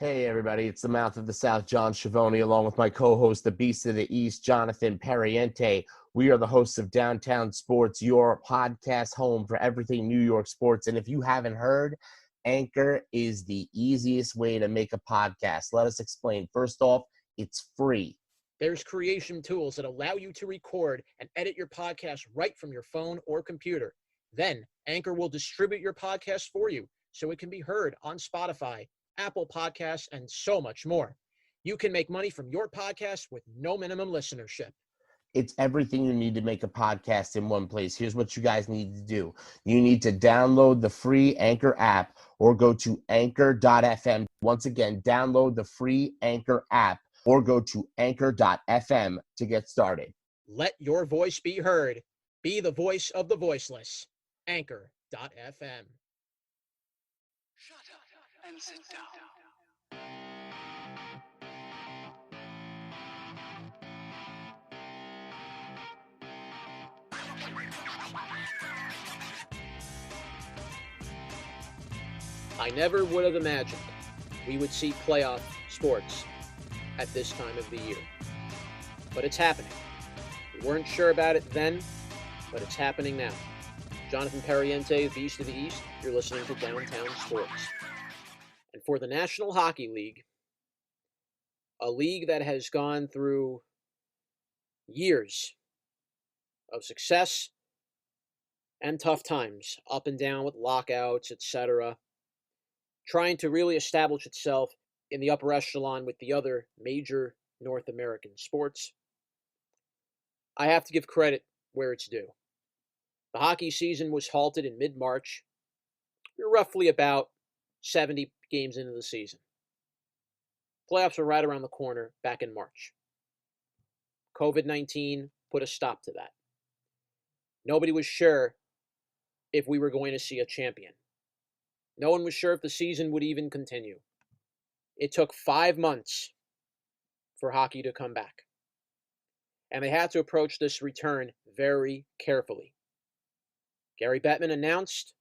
Hey, everybody, it's the Mouth of the South, John Schiavone, along with my co-host, the Beast of the East, Jonathan Perriente. We are the hosts of Downtown Sports, your podcast home for everything New York sports. And if you haven't heard, Anchor is the easiest way to make a podcast. Let us explain. First off, it's free. There's creation tools that allow you to record and edit your podcast right from your phone or computer. Then, Anchor will distribute your podcast for you so it can be heard on Spotify, Apple Podcasts, and so much more. You can make money from your podcast with no minimum listenership. It's everything you need to make a podcast in one place. Here's what you guys need to do. You need to download the free Anchor app or go to anchor.fm. Once again, download the free Anchor app or go to anchor.fm to get started. Let your voice be heard. Be the voice of the voiceless. Anchor.fm. Shut up and sit down. I never would have imagined we would see playoff sports at this time of the year. But it's happening. We weren't sure about it then, but it's happening now. Jonathan Perriente, Beast of the East, you're listening to Downtown Sports. And for the National Hockey League, a league that has gone through years of success and tough times, up and down with lockouts, etc., trying to really establish itself in the upper echelon with the other major North American sports. I have to give credit where it's due. The hockey season was halted in mid-March. We're roughly about 70 games into the season. Playoffs were right around the corner back in March. COVID-19 put a stop to that. Nobody was sure if we were going to see a champion. No one was sure if the season would even continue. It took 5 months for hockey to come back. And they had to approach this return very carefully. Gary Bettman announced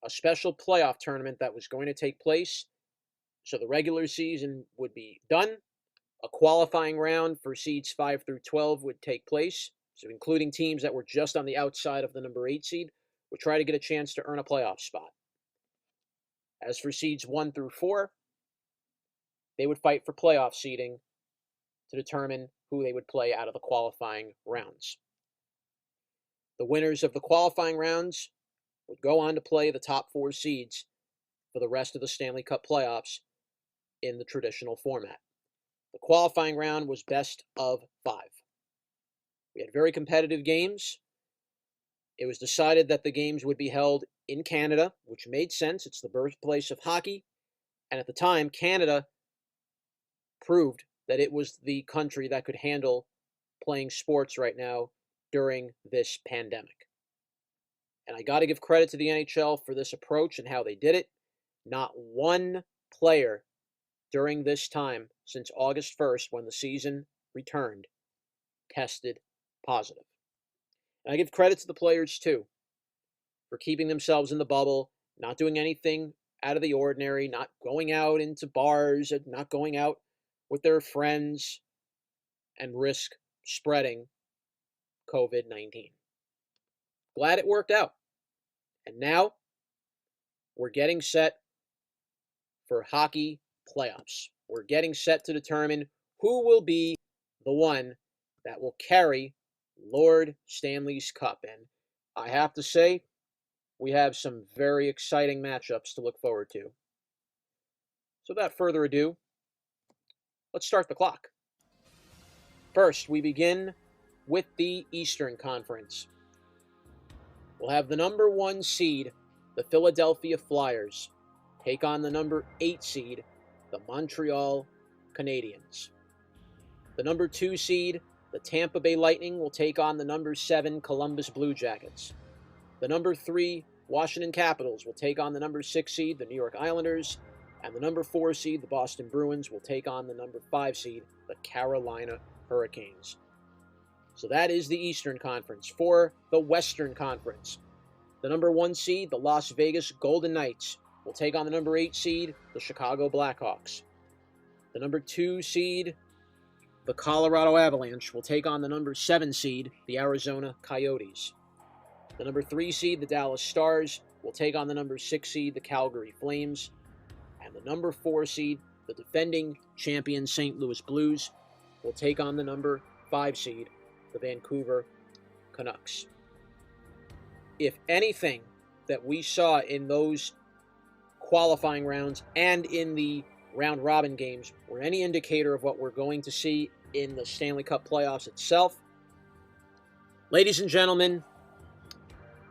a special playoff tournament that was going to take place so the regular season would be done. A qualifying round for seeds 5 through 12 would take place, so including teams that were just on the outside of the number 8 seed would try to get a chance to earn a playoff spot. As for seeds 1 through 4, they would fight for playoff seeding to determine who they would play out of the qualifying rounds. The winners of the qualifying rounds would go on to play the top 4 seeds for the rest of the Stanley Cup playoffs in the traditional format. The qualifying round was best of 5. We had very competitive games. It was decided that the games would be held in Canada, which made sense. It's the birthplace of hockey. And at the time, Canada proved that it was the country that could handle playing sports right now during this pandemic. And I got to give credit to the NHL for this approach and how they did it. Not one player during this time, since August 1st, when the season returned, tested positive. And I give credit to the players, too, for keeping themselves in the bubble, not doing anything out of the ordinary, not going out into bars, not going out with their friends and risk spreading COVID-19. Glad it worked out. And now we're getting set for hockey playoffs. We're getting set to determine who will be the one that will carry Lord Stanley's Cup. And I have to say, we have some very exciting matchups to look forward to. So without further ado, let's start the clock. First, we begin with the Eastern Conference. We'll have the number 1 seed, the Philadelphia Flyers, take on the number 8 seed, the Montreal Canadiens. The number 2 seed, the Tampa Bay Lightning, will take on the number 7 Columbus Blue Jackets. The number 3 Washington Capitals will take on the number 6 seed, the New York Islanders. And the number 4 seed, the Boston Bruins, will take on the number 5 seed, the Carolina Hurricanes. So that is the Eastern Conference. For the Western Conference, the number 1 seed, the Las Vegas Golden Knights, will take on the number 8 seed, the Chicago Blackhawks. The number 2 seed, the Colorado Avalanche, will take on the number 7 seed, the Arizona Coyotes. The number 3 seed, the Dallas Stars, will take on the number 6 seed, the Calgary Flames. And the number 4 seed, the defending champion St. Louis Blues, will take on the number 5 seed, the Vancouver Canucks. If anything that we saw in those qualifying rounds and in the round-robin games were any indicator of what we're going to see in the Stanley Cup playoffs itself, ladies and gentlemen,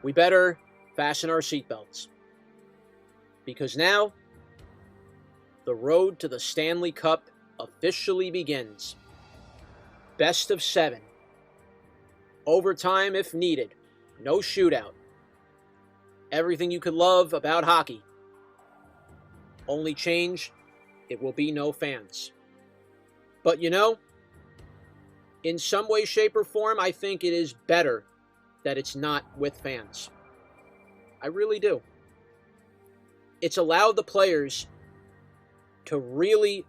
we better fasten our seatbelts. Because now, the road to the Stanley Cup officially begins. Best of 7. Overtime if needed. No shootout. Everything you could love about hockey. Only change, it will be no fans. But you know, in some way, shape, or form, I think it is better that it's not with fans. I really do. It's allowed the players to really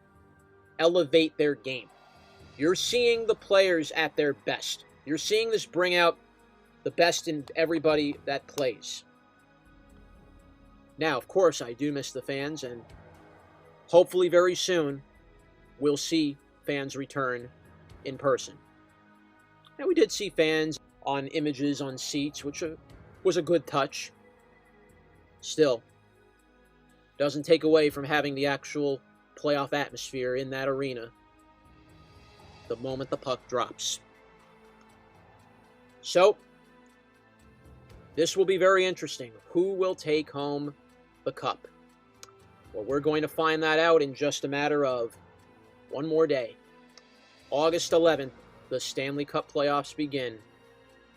elevate their game. You're seeing the players at their best. You're seeing this bring out the best in everybody that plays. Now, of course, I do miss the fans, and hopefully very soon we'll see fans return in person. Now, we did see fans on images on seats, which was a good touch. Still, doesn't take away from having the actual playoff atmosphere in that arena the moment the puck drops. So, this will be very interesting. Who will take home the cup? Well, we're going to find that out in just a matter of one more day. August 11th, the Stanley Cup playoffs begin,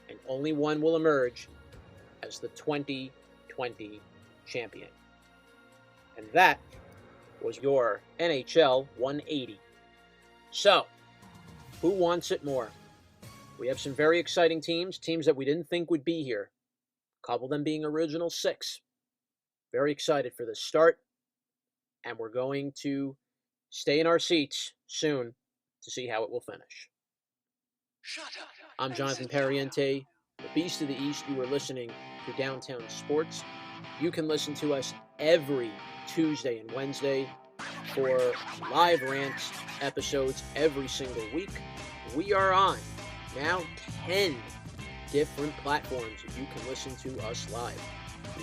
and only one will emerge as the 2020 champion. And that was your NHL 180. So, who wants it more? We have some very exciting teams that we didn't think would be here. A couple of them being original 6. Very excited for this start. And we're going to stay in our seats soon to see how it will finish. I'm Jonathan Pariente, the Beast of the East. You are listening to Downtown Sports. You can listen to us every Tuesday and Wednesday for live rants episodes every single week. We are on now 10 different platforms that you can listen to us live.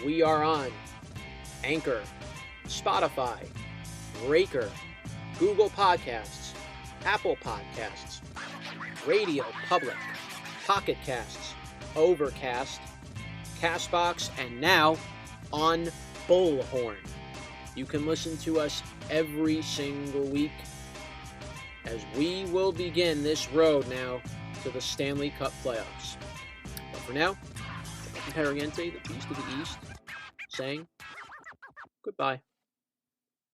We are on Anchor, Spotify, Breaker, Google Podcasts, Apple Podcasts, Radio Public, Pocket Casts, Overcast, Castbox, and now on Bullhorn. You can listen to us every single week as we will begin this road now to the Stanley Cup playoffs. But for now, Jonathan Pariente, the Beast of the East, saying goodbye.